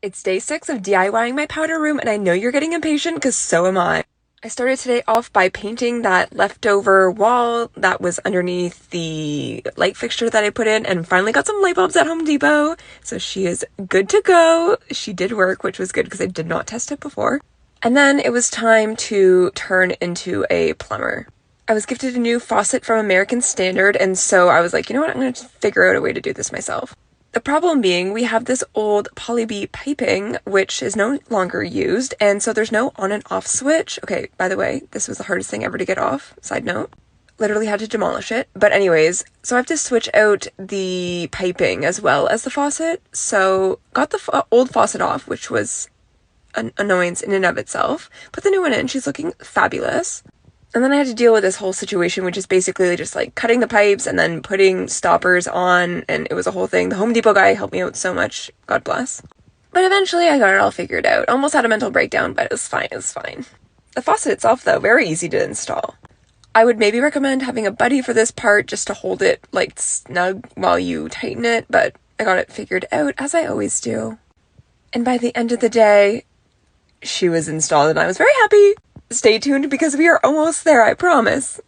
It's day 6 of DIYing my powder room, and I know you're getting impatient because so am I. I started today off by painting that leftover wall that was underneath the light fixture that I put in, and finally got some light bulbs at Home Depot, so she is good to go. She did work, which was good because I did not test it before. And then it was time to turn into a plumber. I was gifted a new faucet from American Standard, and so I was like, you know what, I'm going to figure out a way to do this myself. The problem being, we have this old Poly B piping, which is no longer used, and so there's no on and off switch. Okay, by the way, this was the hardest thing ever to get off, side note. Literally had to demolish it. But anyways, so I have to switch out the piping as well as the faucet. So got the old faucet off, which was an annoyance in and of itself. Put the new one in, she's looking fabulous. And then I had to deal with this whole situation, which is basically just like cutting the pipes and then putting stoppers on, and it was a whole thing. The Home Depot guy helped me out so much, God bless. But eventually I got it all figured out. Almost had a mental breakdown, but it was fine. The faucet itself, though, very easy to install. I would maybe recommend having a buddy for this part just to hold it like snug while you tighten it, but I got it figured out, as I always do. And by the end of the day, she was installed and I was very happy. Stay tuned because we are almost there, I promise.